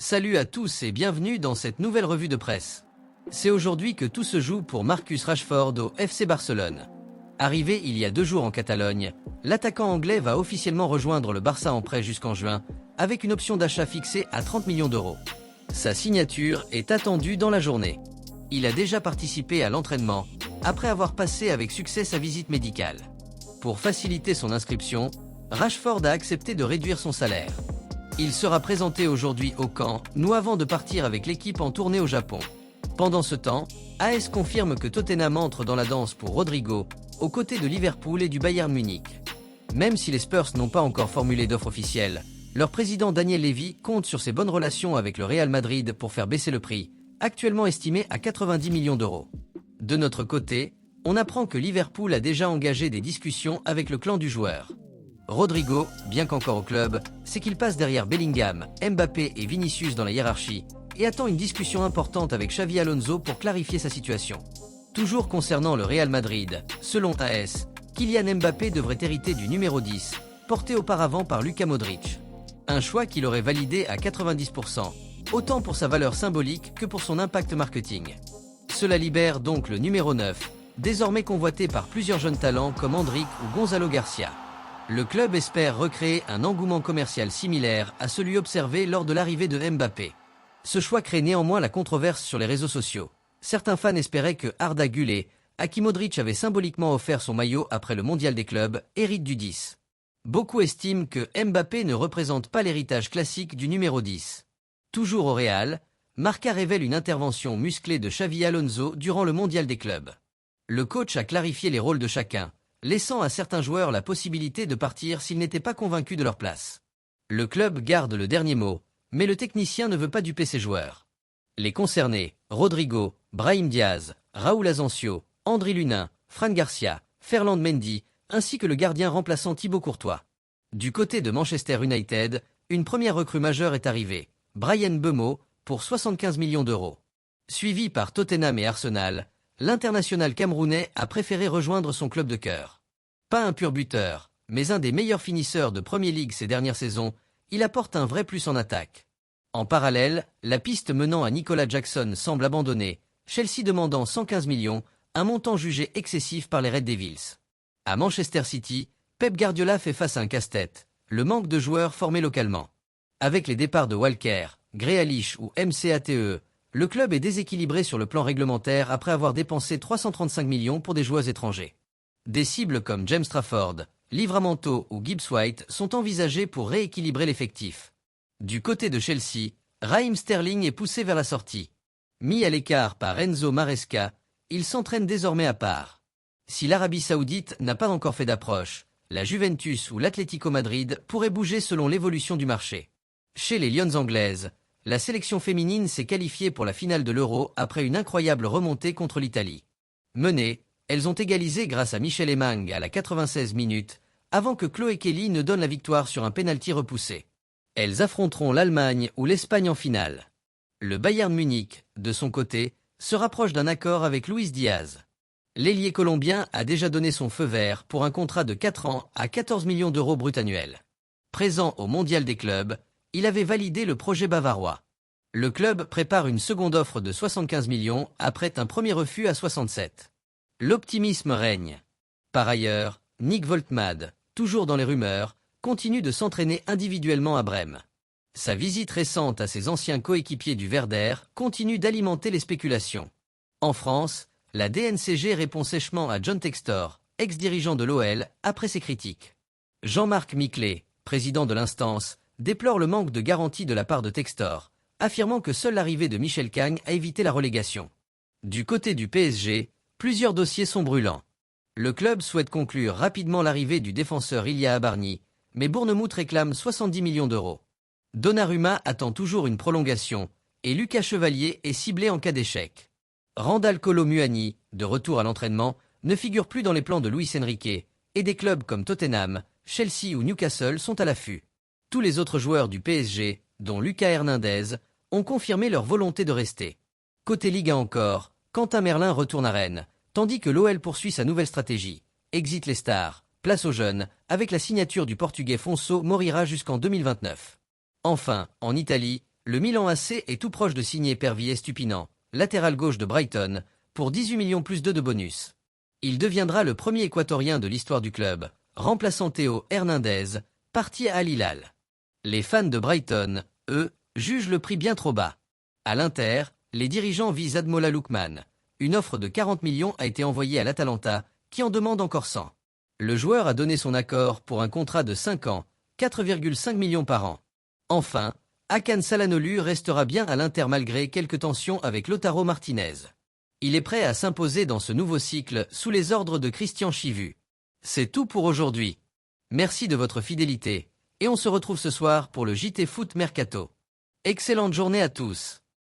Salut à tous et bienvenue dans cette nouvelle revue de presse. C'est aujourd'hui que tout se joue pour Marcus Rashford au FC Barcelone. Arrivé il y a 2 jours en Catalogne, l'attaquant anglais va officiellement rejoindre le Barça en prêt jusqu'en juin, avec une option d'achat fixée à 30 millions d'euros. Sa signature est attendue dans la journée. Il a déjà participé à l'entraînement, après avoir passé avec succès sa visite médicale. Pour faciliter son inscription, Rashford a accepté de réduire son salaire. Il sera présenté aujourd'hui au camp, avant de partir avec l'équipe en tournée au Japon. Pendant ce temps, AS confirme que Tottenham entre dans la danse pour Rodrigo, aux côtés de Liverpool et du Bayern Munich. Même si les Spurs n'ont pas encore formulé d'offre officielle, leur président Daniel Levy compte sur ses bonnes relations avec le Real Madrid pour faire baisser le prix, actuellement estimé à 90 millions d'euros. De notre côté, on apprend que Liverpool a déjà engagé des discussions avec le clan du joueur. Rodrigo, bien qu'encore au club, sait qu'il passe derrière Bellingham, Mbappé et Vinicius dans la hiérarchie, et attend une discussion importante avec Xavi Alonso pour clarifier sa situation. Toujours concernant le Real Madrid, selon AS, Kylian Mbappé devrait hériter du numéro 10, porté auparavant par Luka Modric. Un choix qu'il aurait validé à 90%, autant pour sa valeur symbolique que pour son impact marketing. Cela libère donc le numéro 9, désormais convoité par plusieurs jeunes talents comme Endrick ou Gonzalo Garcia. Le club espère recréer un engouement commercial similaire à celui observé lors de l'arrivée de Mbappé. Ce choix crée néanmoins la controverse sur les réseaux sociaux. Certains fans espéraient que Arda Güler, à qui Modric avait symboliquement offert son maillot après le mondial des clubs, hérite du 10. Beaucoup estiment que Mbappé ne représente pas l'héritage classique du numéro 10. Toujours au Real, Marca révèle une intervention musclée de Xavi Alonso durant le mondial des clubs. Le coach a clarifié les rôles de chacun, laissant à certains joueurs la possibilité de partir s'ils n'étaient pas convaincus de leur place. Le club garde le dernier mot, mais le technicien ne veut pas duper ses joueurs. Les concernés, Rodrigo, Brahim Diaz, Raúl Asensio, Andry Lunin, Fran Garcia, Ferland Mendy, ainsi que le gardien remplaçant Thibaut Courtois. Du côté de Manchester United, une première recrue majeure est arrivée, Bryan Mbeumo, pour 75 millions d'euros. Suivi par Tottenham et Arsenal, l'international camerounais a préféré rejoindre son club de cœur. Pas un pur buteur, mais un des meilleurs finisseurs de Premier League ces dernières saisons, il apporte un vrai plus en attaque. En parallèle, la piste menant à Nicolas Jackson semble abandonnée, Chelsea demandant 115 millions, un montant jugé excessif par les Red Devils. À Manchester City, Pep Guardiola fait face à un casse-tête, le manque de joueurs formés localement. Avec les départs de Walker, Grealish ou MCATE, le club est déséquilibré sur le plan réglementaire après avoir dépensé 335 millions pour des joueurs étrangers. Des cibles comme James Trafford, Livramento ou Gibbs White sont envisagées pour rééquilibrer l'effectif. Du côté de Chelsea, Raheem Sterling est poussé vers la sortie. Mis à l'écart par Enzo Maresca, il s'entraîne désormais à part. Si l'Arabie Saoudite n'a pas encore fait d'approche, la Juventus ou l'Atlético Madrid pourraient bouger selon l'évolution du marché. Chez les Lions anglaises, la sélection féminine s'est qualifiée pour la finale de l'Euro après une incroyable remontée contre l'Italie. Menées, elles ont égalisé grâce à Michelle Emang à la 96 minutes, avant que Chloé Kelly ne donne la victoire sur un pénalty repoussé. Elles affronteront l'Allemagne ou l'Espagne en finale. Le Bayern Munich, de son côté, se rapproche d'un accord avec Luis Diaz. L'ailier colombien a déjà donné son feu vert pour un contrat de 4 ans à 14 millions d'euros brut annuels. Présent au Mondial des clubs, il avait validé le projet bavarois. Le club prépare une seconde offre de 75 millions après un premier refus à 67. L'optimisme règne. Par ailleurs, Nick Voltmade, toujours dans les rumeurs, continue de s'entraîner individuellement à Brême. Sa visite récente à ses anciens coéquipiers du Werder continue d'alimenter les spéculations. En France, la DNCG répond sèchement à John Textor, ex-dirigeant de l'OL, après ses critiques. Jean-Marc Miclet, président de l'instance, déplore le manque de garantie de la part de Textor, affirmant que seule l'arrivée de Michel Cagne a évité la relégation. Du côté du PSG, plusieurs dossiers sont brûlants. Le club souhaite conclure rapidement l'arrivée du défenseur Ilia Abarni, mais Bournemouth réclame 70 millions d'euros. Donnarumma attend toujours une prolongation, et Lucas Chevalier est ciblé en cas d'échec. Randal Kolo Muani, de retour à l'entraînement, ne figure plus dans les plans de Luis Enrique, et des clubs comme Tottenham, Chelsea ou Newcastle sont à l'affût. Tous les autres joueurs du PSG, dont Lucas Hernandez, ont confirmé leur volonté de rester. Côté Liga encore, Quentin Merlin retourne à Rennes, tandis que l'OL poursuit sa nouvelle stratégie. Exit les stars, place aux jeunes, avec la signature du Portugais Fonso Moreira jusqu'en 2029. Enfin, en Italie, Le Milan AC est tout proche de signer Pervis Estupinan, latéral gauche de Brighton, pour 18 millions plus 2 de bonus. Il deviendra le premier équatorien de l'histoire du club, remplaçant Théo Hernandez, parti à Al Hilal. Les fans de Brighton, eux, jugent le prix bien trop bas. À l'Inter, les dirigeants visent Ademola Lookman. Une offre de 40 millions a été envoyée à l'Atalanta, qui en demande encore 100. Le joueur a donné son accord pour un contrat de 5 ans, 4,5 millions par an. Enfin, Hakan Çalhanoğlu restera bien à l'Inter malgré quelques tensions avec Lautaro Martinez. Il est prêt à s'imposer dans ce nouveau cycle sous les ordres de Christian Chivu. C'est tout pour aujourd'hui. Merci de votre fidélité, et on se retrouve ce soir pour le JT Foot Mercato. Excellente journée à tous.